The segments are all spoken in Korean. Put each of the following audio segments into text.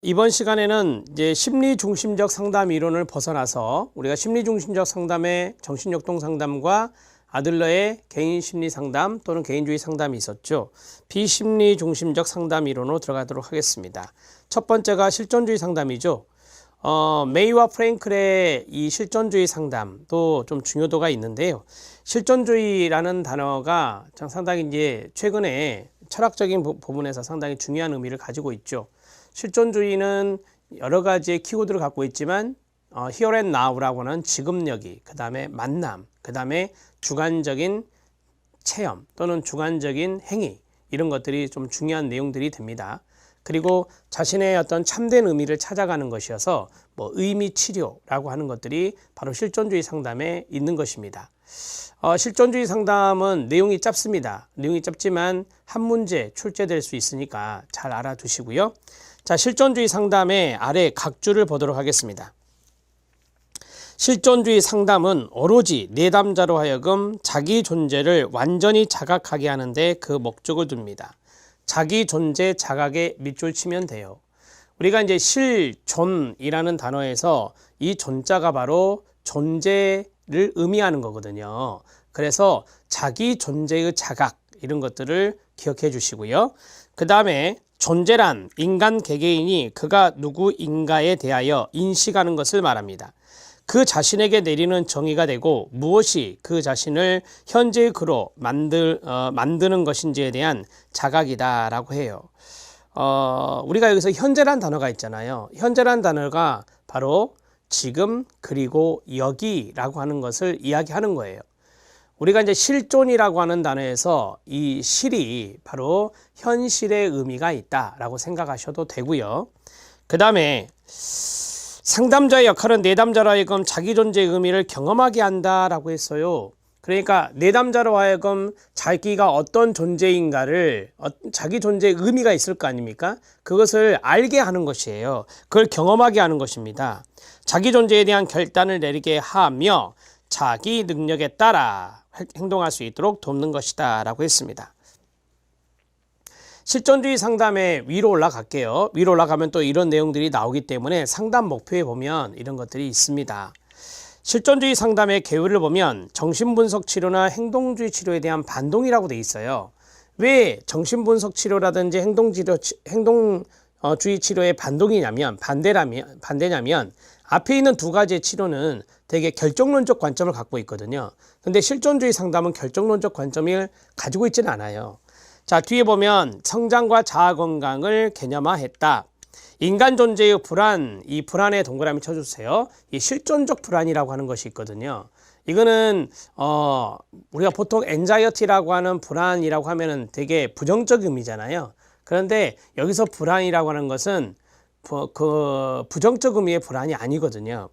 이번 시간에는 이제 심리 중심적 상담 이론을 벗어나서 우리가 심리 중심적 상담의 정신역동 상담과 아들러의 개인 심리 상담 또는 개인주의 상담이 있었죠. 비심리 중심적 상담 이론으로 들어가도록 하겠습니다. 첫 번째가 실존주의 상담이죠. 메이와 프랭클의 이 실존주의 상담도 좀 중요도가 있는데요. 실존주의라는 단어가 상당히 이제 최근에 철학적인 부분에서 상당히 중요한 의미를 가지고 있죠. 실존주의는 여러 가지의 키워드를 갖고 있지만 here and now라고 하는 지금여기, 그 다음에 만남, 그 다음에 주관적인 체험 또는 주관적인 행위, 이런 것들이 좀 중요한 내용들이 됩니다. 그리고 자신의 어떤 참된 의미를 찾아가는 것이어서 의미 치료라고 하는 것들이 바로 실존주의 상담에 있는 것입니다. 실존주의 상담은 내용이 짧습니다. 내용이 짧지만 한 문제 출제될 수 있으니까 잘 알아두시고요. 자, 실존주의 상담의 아래 각주를 보도록 하겠습니다. 실존주의 상담은 오로지 내담자로 하여금 자기 존재를 완전히 자각하게 하는데 그 목적을 둡니다. 자기 존재 자각에 밑줄 치면 돼요. 우리가 이제 실존이라는 단어에서 이 존자가 바로 존재를 의미하는 거거든요. 그래서 자기 존재의 자각, 이런 것들을 기억해 주시고요. 그 다음에 존재란 인간 개개인이 그가 누구인가에 대하여 인식하는 것을 말합니다. 그 자신에게 내리는 정의가 되고 무엇이 그 자신을 현재의 그로 만드는 것인지에 대한 자각이다라고 해요. 우리가 여기서 현재란 단어가 있잖아요. 현재란 단어가 바로 지금 그리고 여기라고 하는 것을 이야기하는 거예요. 우리가 이제 실존이라고 하는 단어에서 이 실이 바로 현실의 의미가 있다라고 생각하셔도 되고요. 그 다음에 상담자의 역할은 내담자로 하여금 자기 존재의 의미를 경험하게 한다라고 했어요. 그러니까 내담자로 하여금 자기가 어떤 존재인가를, 자기 존재의 의미가 있을 거 아닙니까? 그것을 알게 하는 것이에요. 그걸 경험하게 하는 것입니다. 자기 존재에 대한 결단을 내리게 하며 자기 능력에 따라 행동할 수 있도록 돕는 것이다 라고 했습니다. 실존주의 상담에 위로 올라갈게요. 위로 올라가면 또 이런 내용들이 나오기 때문에 상담 목표에 보면 이런 것들이 있습니다. 실존주의 상담의 계율을 보면 정신분석 치료나 행동주의 치료에 대한 반동이라고 돼 있어요. 왜 정신분석 치료라든지 행동주의 치료에 반대냐면 앞에 있는 두 가지의 치료는 되게 결정론적 관점을 갖고 있거든요. 근데 실존주의 상담은 결정론적 관점을 가지고 있지는 않아요. 자, 뒤에 보면 성장과 자아 건강을 개념화했다. 인간 존재의 불안, 이 불안에 동그라미 쳐주세요. 이 실존적 불안이라고 하는 것이 있거든요. 이거는 우리가 보통 엔자이어티라고 하는 불안이라고 하면은 되게 부정적 의미잖아요. 그런데 여기서 불안이라고 하는 것은 그 부정적 의미의 불안이 아니거든요.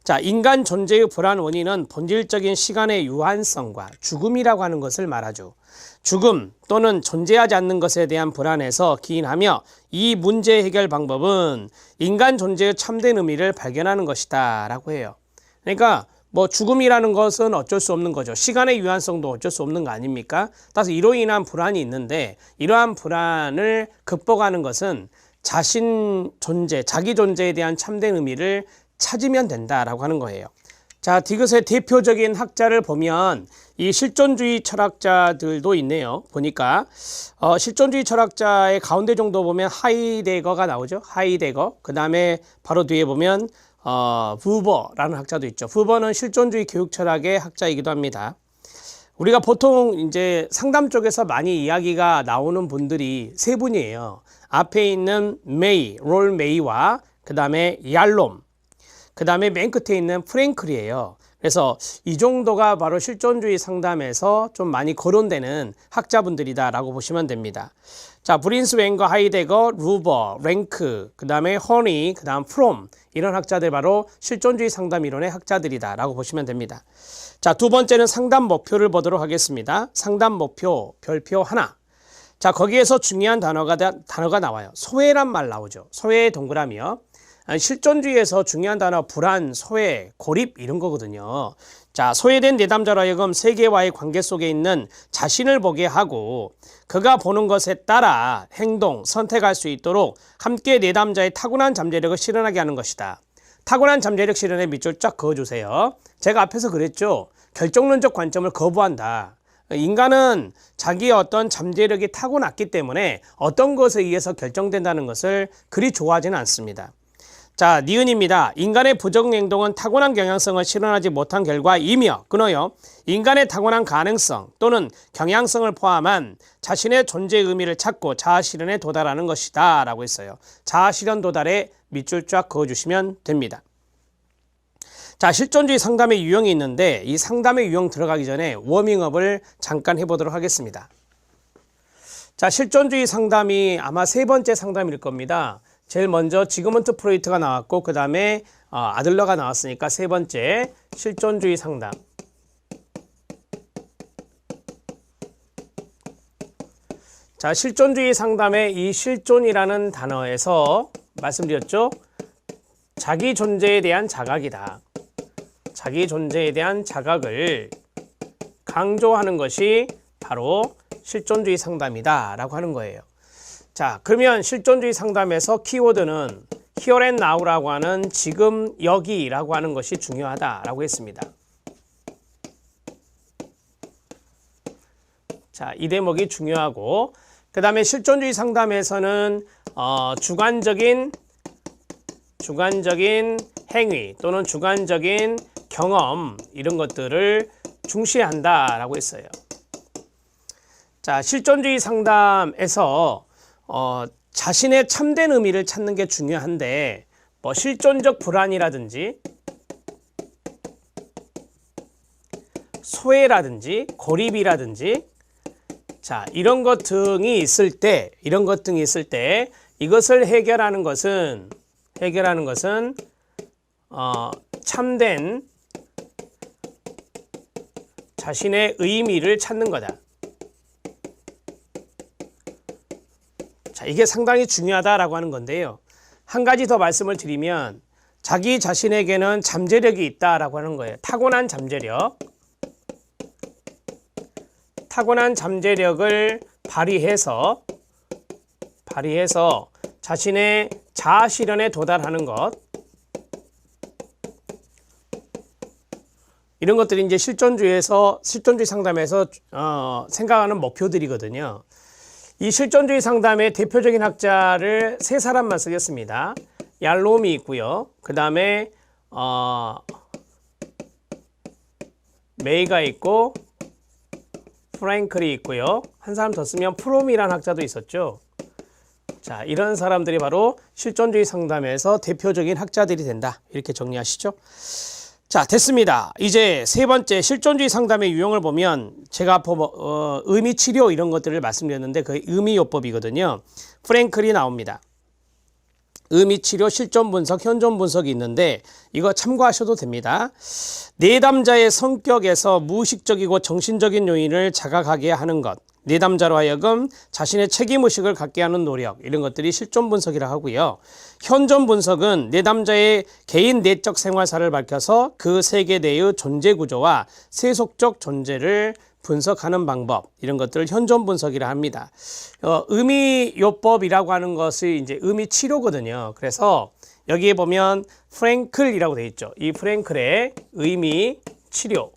자, 인간 존재의 불안 원인은 본질적인 시간의 유한성과 죽음이라고 하는 것을 말하죠. 죽음 또는 존재하지 않는 것에 대한 불안에서 기인하며 이 문제 해결 방법은 인간 존재의 참된 의미를 발견하는 것이다 라고 해요. 그러니까 죽음이라는 것은 어쩔 수 없는 거죠. 시간의 유한성도 어쩔 수 없는 거 아닙니까? 따라서 이로 인한 불안이 있는데 이러한 불안을 극복하는 것은 자신 존재, 자기 존재에 대한 참된 의미를 찾으면 된다라고 하는 거예요. 자, 디귿의 대표적인 학자를 보면 이 실존주의 철학자들도 있네요. 보니까 실존주의 철학자의 가운데 정도 보면 하이데거가 나오죠. 하이데거. 그 다음에 바로 뒤에 보면 부버라는 학자도 있죠. 부버는 실존주의 교육 철학의 학자이기도 합니다. 우리가 보통 이제 상담 쪽에서 많이 이야기가 나오는 분들이 세 분이에요. 앞에 있는 메이, 롤 메이와 그 다음에 얄롬, 그 다음에 맨 끝에 있는 프랭클이에요. 그래서 이 정도가 바로 실존주의 상담에서 좀 많이 거론되는 학자분들이다라고 보시면 됩니다. 자, 브린스 웬거, 하이데거, 루버, 랭크, 그 다음에 허니, 그 다음 프롬, 이런 학자들 바로 실존주의 상담 이론의 학자들이다라고 보시면 됩니다. 자, 두 번째는 상담 목표를 보도록 하겠습니다. 상담 목표, 별표 하나. 자, 거기에서 중요한 단어가 나와요. 소외란 말 나오죠. 소외의 동그라미요. 실존주의에서 중요한 단어 불안, 소외, 고립 이런 거거든요. 자, 소외된 내담자로 하여금 세계와의 관계 속에 있는 자신을 보게 하고 그가 보는 것에 따라 행동, 선택할 수 있도록 함께 내담자의 타고난 잠재력을 실현하게 하는 것이다. 타고난 잠재력 실현에 밑줄 쫙 그어주세요. 제가 앞에서 그랬죠. 결정론적 관점을 거부한다. 인간은 자기의 어떤 잠재력이 타고났기 때문에 어떤 것에 의해서 결정된다는 것을 그리 좋아하지는 않습니다. 자, 니은입니다. 인간의 부정 행동은 타고난 경향성을 실현하지 못한 결과이며 끊어요. 인간의 타고난 가능성 또는 경향성을 포함한 자신의 존재의 의미를 찾고 자아실현에 도달하는 것이다 라고 했어요. 자아실현 도달에 밑줄 쫙 그어주시면 됩니다. 자, 실존주의 상담의 유형이 있는데 이 상담의 유형 들어가기 전에 워밍업을 잠깐 해보도록 하겠습니다. 자, 실존주의 상담이 아마 세 번째 상담일 겁니다. 제일 먼저 지그문트 프로이트가 나왔고 그 다음에 아들러가 나왔으니까 세 번째 실존주의 상담. 자, 실존주의 상담의 이 실존이라는 단어에서 말씀드렸죠. 자기 존재에 대한 자각이다. 자기 존재에 대한 자각을 강조하는 것이 바로 실존주의 상담이다 라고 하는 거예요. 자, 그러면 실존주의 상담에서 키워드는 here and now라고 하는 지금 여기라고 하는 것이 중요하다라고 했습니다. 자, 이 대목이 중요하고 그 다음에 실존주의 상담에서는 주관적인 행위 또는 주관적인 경험 이런 것들을 중시한다라고 했어요. 자, 실존주의 상담에서 자신의 참된 의미를 찾는 게 중요한데 뭐 실존적 불안이라든지 소외라든지 고립이라든지 자, 이런 것 등이 있을 때 이것을 해결하는 것은 참된 자신의 의미를 찾는 거다. 자, 이게 상당히 중요하다라고 하는 건데요. 한 가지 더 말씀을 드리면 자기 자신에게는 잠재력이 있다라고 하는 거예요. 타고난 잠재력을 발휘해서 자신의 자아 실현에 도달하는 것. 이런 것들이 이제 실존주의 상담에서 생각하는 목표들이거든요. 이 실존주의 상담의 대표적인 학자를 세 사람만 쓰겠습니다. 얄롬이 있고요. 그 다음에 메이가 있고 프랭클이 있고요. 한 사람 더 쓰면 프롬이라는 학자도 있었죠. 자, 이런 사람들이 바로 실존주의 상담에서 대표적인 학자들이 된다. 이렇게 정리하시죠. 자, 됐습니다. 이제 세 번째 실존주의 상담의 유형을 보면 제가 의미 치료 이런 것들을 말씀드렸는데 그 의미요법이거든요. 프랭클이 나옵니다. 의미 치료, 실존 분석, 현존 분석이 있는데 이거 참고하셔도 됩니다. 내담자의 성격에서 무의식적이고 정신적인 요인을 자각하게 하는 것. 내담자로 하여금 자신의 책임의식을 갖게 하는 노력 이런 것들이 실존 분석이라 하고요. 현존 분석은 내담자의 개인 내적 생활사를 밝혀서 그 세계 내의 존재 구조와 세속적 존재를 분석하는 방법 이런 것들을 현존 분석이라 합니다. 의미요법이라고 하는 것이 이제 의미 치료거든요. 그래서 여기에 보면 프랭클이라고 되어 있죠. 이 프랭클의 의미 치료.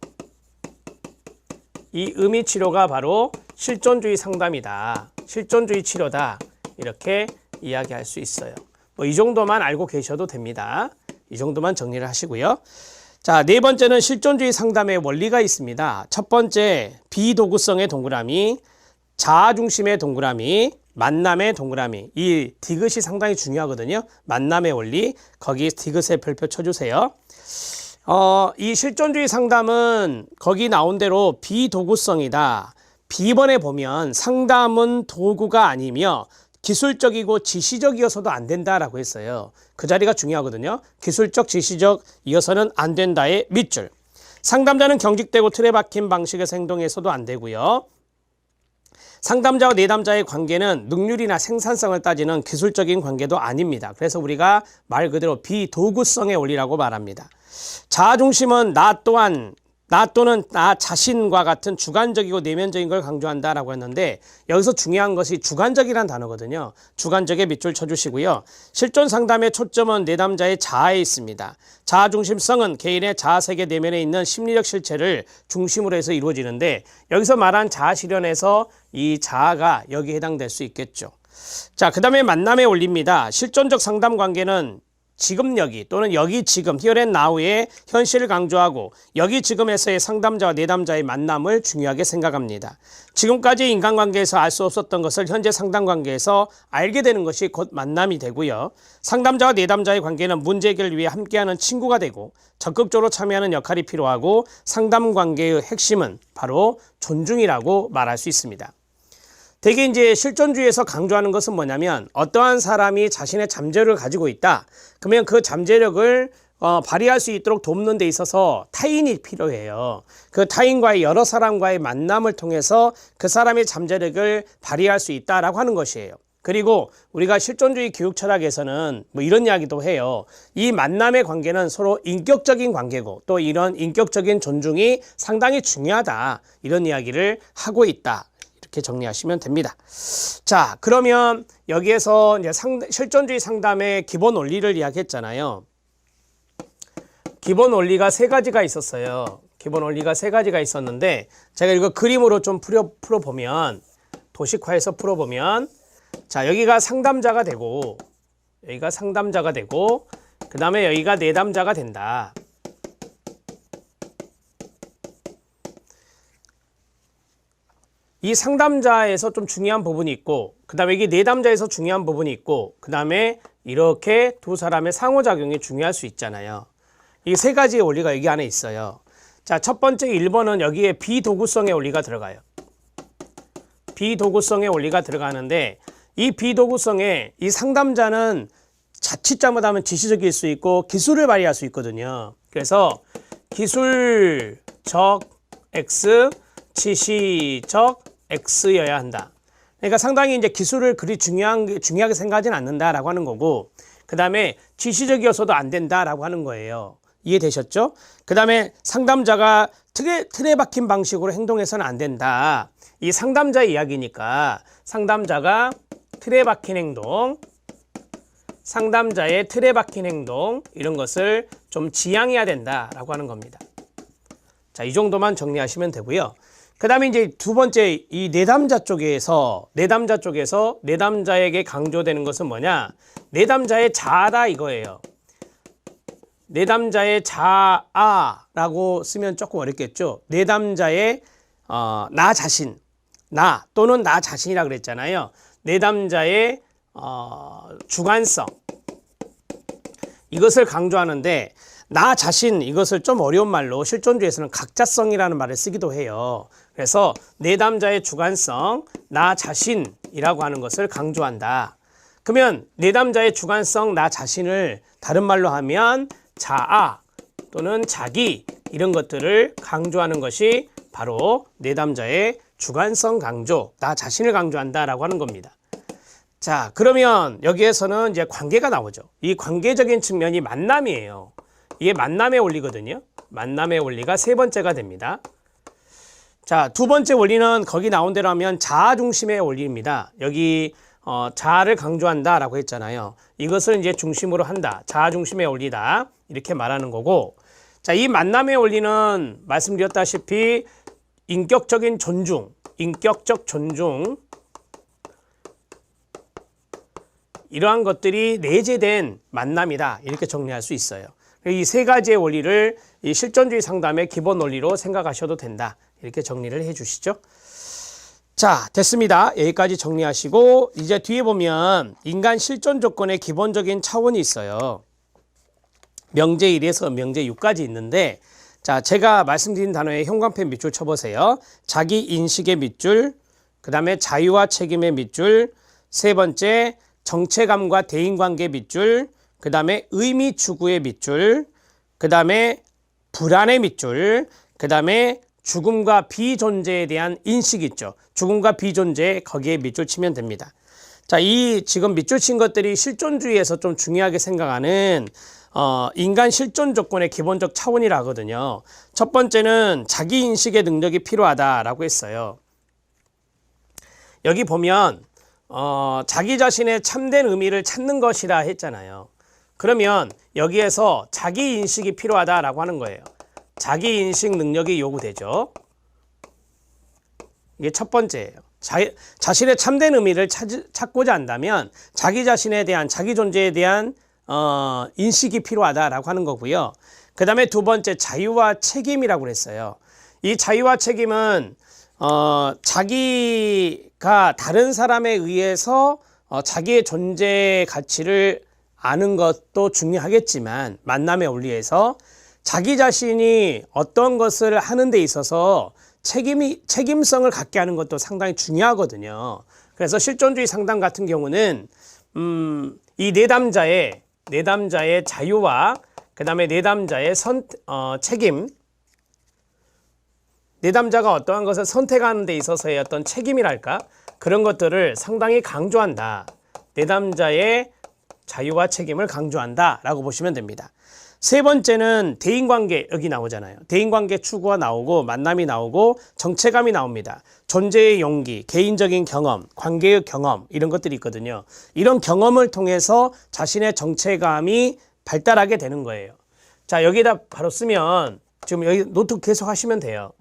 이 의미 치료가 바로 실존주의 상담이다. 실존주의 치료다. 이렇게 이야기할 수 있어요. 뭐 이 정도만 알고 계셔도 됩니다. 이 정도만 정리를 하시고요. 자, 네 번째는 실존주의 상담의 원리가 있습니다. 첫 번째, 비도구성의 동그라미, 자아중심의 동그라미, 만남의 동그라미. 이 디귿이 상당히 중요하거든요. 만남의 원리, 거기 디귿에 별표 쳐주세요. 이 실존주의 상담은 거기 나온 대로 비도구성이다. B번에 보면 상담은 도구가 아니며 기술적이고 지시적이어서도 안 된다라고 했어요. 그 자리가 중요하거든요. 기술적, 지시적이어서는 안 된다의 밑줄. 상담자는 경직되고 틀에 박힌 방식에서 행동해서도 안 되고요. 상담자와 내담자의 관계는 능률이나 생산성을 따지는 기술적인 관계도 아닙니다. 그래서 우리가 말 그대로 비도구성의 원리라고 말합니다. 자아중심은 나 또는 나 자신과 같은 주관적이고 내면적인 걸 강조한다라고 했는데, 여기서 중요한 것이 주관적이란 단어거든요. 주관적에 밑줄 쳐주시고요. 실존 상담의 초점은 내담자의 자아에 있습니다. 자아중심성은 개인의 자아세계 내면에 있는 심리적 실체를 중심으로 해서 이루어지는데, 여기서 말한 자아실현에서 이 자아가 여기에 해당될 수 있겠죠. 자, 그 다음에 만남의 원리입니다. 실존적 상담 관계는 지금 여기 또는 여기 지금 here and now의 현실을 강조하고 여기 지금에서의 상담자와 내담자의 만남을 중요하게 생각합니다. 지금까지 인간관계에서 알 수 없었던 것을 현재 상담관계에서 알게 되는 것이 곧 만남이 되고요. 상담자와 내담자의 관계는 문제 해결을 위해 함께하는 친구가 되고 적극적으로 참여하는 역할이 필요하고, 상담관계의 핵심은 바로 존중이라고 말할 수 있습니다. 대개 이제 실존주의에서 강조하는 것은 뭐냐면, 어떠한 사람이 자신의 잠재력을 가지고 있다. 그러면 그 잠재력을 발휘할 수 있도록 돕는 데 있어서 타인이 필요해요. 그 타인과의 여러 사람과의 만남을 통해서 그 사람의 잠재력을 발휘할 수 있다라고 하는 것이에요. 그리고 우리가 실존주의 교육 철학에서는 뭐 이런 이야기도 해요. 이 만남의 관계는 서로 인격적인 관계고 또 이런 인격적인 존중이 상당히 중요하다. 이런 이야기를 하고 있다. 이렇게 정리하시면 됩니다. 자, 그러면 여기에서 이제 실존주의 상담의 기본 원리를 이야기했잖아요. 기본 원리가 세 가지가 있었어요. 기본 원리가 세 가지가 있었는데, 제가 이거 그림으로 좀 풀어보면, 도식화해서 풀어보면, 자, 여기가 상담자가 되고, 여기가 상담자가 되고, 그 다음에 여기가 내담자가 된다. 이 상담자에서 좀 중요한 부분이 있고, 그 다음에 이게 내담자에서 중요한 부분이 있고, 그 다음에 이렇게 두 사람의 상호작용이 중요할 수 있잖아요. 이 세 가지의 원리가 여기 안에 있어요. 자, 첫 번째 1번은 여기에 비도구성의 원리가 들어가요. 비도구성의 원리가 들어가는데, 이 비도구성에 이 상담자는 자칫 잘못하면 지시적일 수 있고 기술을 발휘할 수 있거든요. 그래서 기술적 X, 지시적 X여야 한다. 그러니까 상당히 이제 기술을 그리 중요하게 생각하지는 않는다라고 하는 거고, 그 다음에 지시적이어서도 안 된다라고 하는 거예요. 이해되셨죠? 그 다음에 상담자가 틀에 박힌 방식으로 행동해서는 안 된다. 이 상담자의 이야기니까 상담자가 틀에 박힌 행동, 상담자의 틀에 박힌 행동, 이런 것을 좀 지양해야 된다라고 하는 겁니다. 자, 이 정도만 정리하시면 되고요. 그 다음에 이제 두 번째, 이 내담자 쪽에서 내담자에게 강조되는 것은 뭐냐? 내담자의 자아다 이거예요. 내담자의 자아라고 쓰면 조금 어렵겠죠. 내담자의 나 자신, 나 또는 나 자신이라 그랬잖아요. 내담자의 주관성, 이것을 강조하는데, 나 자신, 이것을 좀 어려운 말로 실존주의에서는 각자성이라는 말을 쓰기도 해요. 그래서 내담자의 주관성, 나 자신이라고 하는 것을 강조한다. 그러면 내담자의 주관성, 나 자신을 다른 말로 하면 자아 또는 자기, 이런 것들을 강조하는 것이 바로 내담자의 주관성 강조, 나 자신을 강조한다라고 하는 겁니다. 자, 그러면 여기에서는 이제 관계가 나오죠. 이 관계적인 측면이 만남이에요. 이게 만남의 원리거든요. 만남의 원리가 세 번째가 됩니다. 자, 두 번째 원리는 거기 나온 대로 하면 자아 중심의 원리입니다. 여기 자아를 강조한다라고 했잖아요. 이것을 이제 중심으로 한다. 자아 중심의 원리다. 이렇게 말하는 거고, 자, 이 만남의 원리는 말씀드렸다시피 인격적인 존중, 인격적 존중, 이러한 것들이 내재된 만남이다. 이렇게 정리할 수 있어요. 이 세 가지의 원리를 이 실존주의 상담의 기본 원리로 생각하셔도 된다. 이렇게 정리를 해 주시죠. 자, 됐습니다. 여기까지 정리하시고, 이제 뒤에 보면 인간 실존 조건의 기본적인 차원이 있어요. 명제 1에서 명제 6까지 있는데, 자, 제가 말씀드린 단어에 형광펜 밑줄 쳐보세요. 자기 인식의 밑줄, 그 다음에 자유와 책임의 밑줄, 세 번째 정체감과 대인관계 밑줄, 그 다음에 의미 추구의 밑줄, 그 다음에 불안의 밑줄, 그 다음에 죽음과 비존재에 대한 인식 있죠. 죽음과 비존재 거기에 밑줄 치면 됩니다. 자, 이 지금 밑줄 친 것들이 실존주의에서 좀 중요하게 생각하는 인간 실존 조건의 기본적 차원이라 하거든요. 첫 번째는 자기 인식의 능력이 필요하다라고 했어요. 여기 보면 자기 자신의 참된 의미를 찾는 것이라 했잖아요. 그러면 여기에서 자기 인식이 필요하다라고 하는 거예요. 자기 인식 능력이 요구되죠. 이게 첫 번째예요. 자신의 참된 의미를 찾고자 한다면 자기 자신에 대한, 자기 존재에 대한 인식이 필요하다라고 하는 거고요. 그 다음에 두 번째, 자유와 책임이라고 그랬어요. 이 자유와 책임은 자기가 다른 사람에 의해서 자기의 존재 가치를 아는 것도 중요하겠지만, 만남의 원리에서 자기 자신이 어떤 것을 하는 데 있어서 책임성을 갖게 하는 것도 상당히 중요하거든요. 그래서 실존주의 상담 같은 경우는 이 내담자의 자유와 그 다음에 내담자의 책임, 내담자가 어떠한 것을 선택하는 데 있어서의 어떤 책임이랄까, 그런 것들을 상당히 강조한다. 내담자의 자유와 책임을 강조한다 라고 보시면 됩니다. 세 번째는 대인관계, 여기 나오잖아요. 대인관계 추구가 나오고 만남이 나오고 정체감이 나옵니다. 존재의 용기, 개인적인 경험, 관계의 경험, 이런 것들이 있거든요. 이런 경험을 통해서 자신의 정체감이 발달하게 되는 거예요. 자, 여기다 바로 쓰면, 지금 여기 노트 계속 하시면 돼요.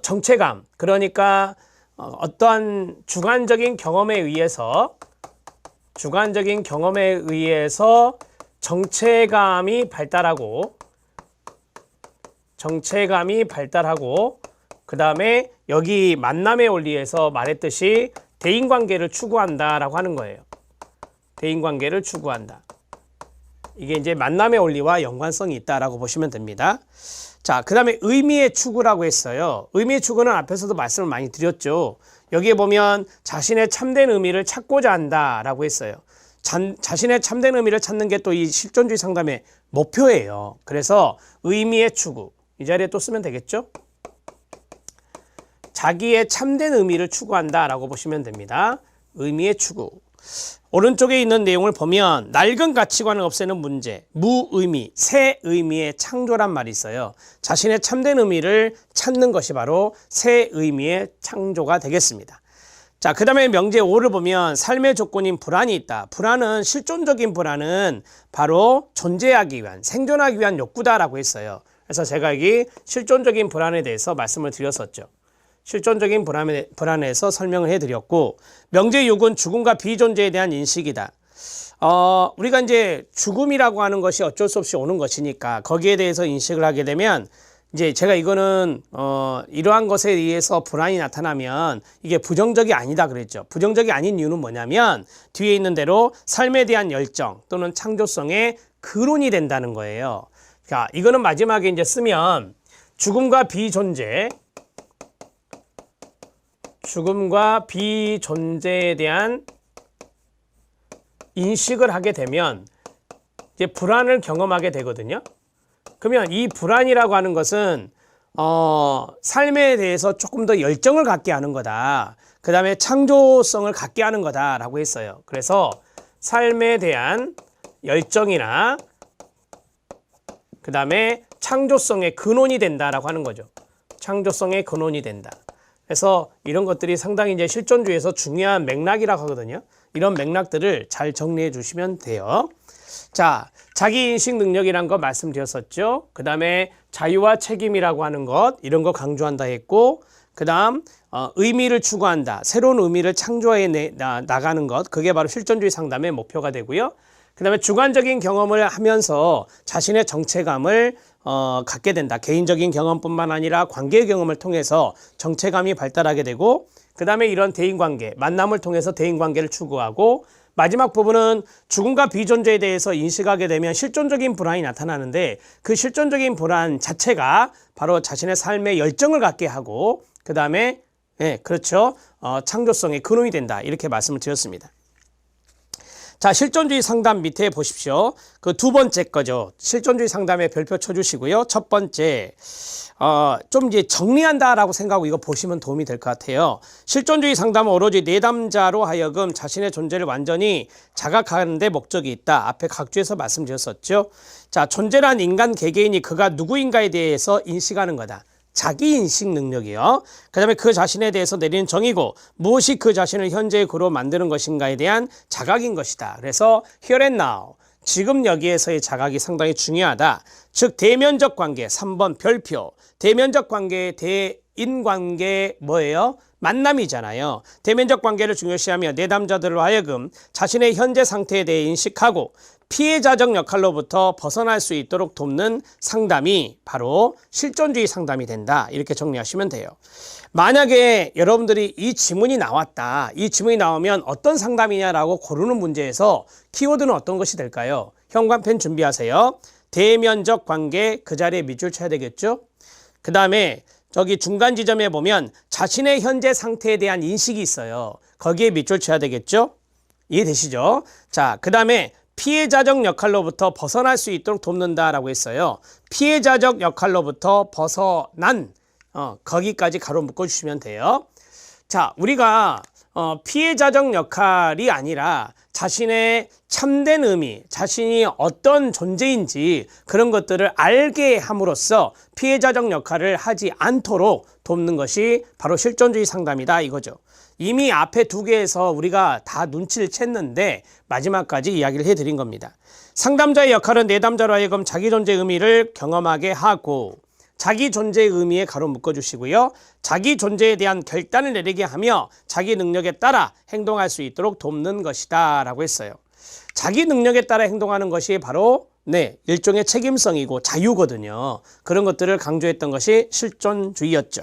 정체감, 그러니까 어떠한 주관적인 경험에 의해서 정체감이 발달하고 그 다음에 여기 만남의 원리에서 말했듯이 대인관계를 추구한다라고 하는 거예요. 대인관계를 추구한다. 이게 이제 만남의 원리와 연관성이 있다라고 보시면 됩니다. 자, 그 다음에 의미의 추구라고 했어요. 의미의 추구는 앞에서도 말씀을 많이 드렸죠. 여기에 보면 자신의 참된 의미를 찾고자 한다라고 했어요. 자신의 참된 의미를 찾는 게 또 이 실존주의 상담의 목표예요. 그래서 의미의 추구, 이 자리에 또 쓰면 되겠죠? 자기의 참된 의미를 추구한다라고 보시면 됩니다. 의미의 추구. 오른쪽에 있는 내용을 보면 낡은 가치관을 없애는 문제, 무의미, 새 의미의 창조란 말이 있어요. 자신의 참된 의미를 찾는 것이 바로 새 의미의 창조가 되겠습니다. 자, 그 다음에 명제 5를 보면 삶의 조건인 불안이 있다. 불안은, 실존적인 불안은 바로 존재하기 위한, 생존하기 위한 욕구다라고 했어요. 그래서 제가 여기 실존적인 불안에 대해서 말씀을 드렸었죠. 실존적인 불안에서 설명을 해드렸고, 명제 6은 죽음과 비존재에 대한 인식이다. 우리가 이제 죽음이라고 하는 것이 어쩔 수 없이 오는 것이니까 거기에 대해서 인식을 하게 되면, 이제 제가 이거는 이러한 것에 의해서 불안이 나타나면 이게 부정적이 아니다 그랬죠. 부정적이 아닌 이유는 뭐냐면 뒤에 있는 대로 삶에 대한 열정 또는 창조성의 근원이 된다는 거예요. 자, 이거는 마지막에 이제 쓰면 죽음과 비존재에 대한 인식을 하게 되면 이제 불안을 경험하게 되거든요. 그러면 이 불안이라고 하는 것은 삶에 대해서 조금 더 열정을 갖게 하는 거다. 그 다음에 창조성을 갖게 하는 거다라고 했어요. 그래서 삶에 대한 열정이나 그 다음에 창조성의 근원이 된다라고 하는 거죠. 창조성의 근원이 된다. 그래서 이런 것들이 상당히 이제 실존주의에서 중요한 맥락이라고 하거든요. 이런 맥락들을 잘 정리해 주시면 돼요. 자, 자기인식 능력이란 거 말씀드렸었죠. 그 다음에 자유와 책임이라고 하는 것, 이런 거 강조한다 했고, 그 다음 의미를 추구한다. 새로운 의미를 창조해 나가는 것, 그게 바로 실존주의 상담의 목표가 되고요. 그 다음에 주관적인 경험을 하면서 자신의 정체감을 갖게 된다. 개인적인 경험뿐만 아니라 관계의 경험을 통해서 정체감이 발달하게 되고, 그 다음에 이런 대인관계, 만남을 통해서 대인관계를 추구하고, 마지막 부분은 죽음과 비존재에 대해서 인식하게 되면 실존적인 불안이 나타나는데, 그 실존적인 불안 자체가 바로 자신의 삶에 열정을 갖게 하고, 그 다음에 그렇죠, 창조성의 근원이 된다, 이렇게 말씀을 드렸습니다. 자, 실존주의 상담 밑에 보십시오. 그 두 번째 거죠. 실존주의 상담에 별표 쳐주시고요. 첫 번째, 좀 이제 정리한다라고 생각하고 이거 보시면 도움이 될 것 같아요. 실존주의 상담은 오로지 내담자로 하여금 자신의 존재를 완전히 자각하는 데 목적이 있다. 앞에 각주에서 말씀드렸었죠. 자, 존재란 인간 개개인이 그가 누구인가에 대해서 인식하는 거다. 자기 인식 능력이요. 그 다음에 그 자신에 대해서 내리는 정의고 무엇이 그 자신을 현재의 그로 만드는 것인가에 대한 자각인 것이다. 그래서 here and now, 지금 여기에서의 자각이 상당히 중요하다. 즉 대면적 관계, 3번 별표. 대면적 관계의 대인관계 뭐예요? 만남이잖아요. 대면적 관계를 중요시하며 내담자들로 하여금 자신의 현재 상태에 대해 인식하고 피해자적 역할로부터 벗어날 수 있도록 돕는 상담이 바로 실존주의 상담이 된다. 이렇게 정리하시면 돼요. 만약에 여러분들이 이 지문이 나왔다. 이 지문이 나오면 어떤 상담이냐라고 고르는 문제에서 키워드는 어떤 것이 될까요? 현관펜 준비하세요. 대면적 관계, 그 자리에 밑줄 쳐야 되겠죠? 그 다음에 저기 중간 지점에 보면 자신의 현재 상태에 대한 인식이 있어요. 거기에 밑줄 쳐야 되겠죠? 이해되시죠? 자, 그 다음에 피해자적 역할로부터 벗어날 수 있도록 돕는다라고 했어요. 피해자적 역할로부터 벗어난 거기까지 가로 묶어주시면 돼요. 자, 우리가 피해자적 역할이 아니라 자신의 참된 의미, 자신이 어떤 존재인지 그런 것들을 알게 함으로써 피해자적 역할을 하지 않도록 돕는 것이 바로 실존주의 상담이다 이거죠. 이미 앞에 두 개에서 우리가 다 눈치를 챘는데 마지막까지 이야기를 해드린 겁니다. 상담자의 역할은 내담자로 하여금 자기 존재의 의미를 경험하게 하고 자기 존재의 의미에 가로 묶어주시고요. 자기 존재에 대한 결단을 내리게 하며 자기 능력에 따라 행동할 수 있도록 돕는 것이다 라고 했어요. 자기 능력에 따라 행동하는 것이 바로 일종의 책임성이고 자유거든요. 그런 것들을 강조했던 것이 실존주의였죠.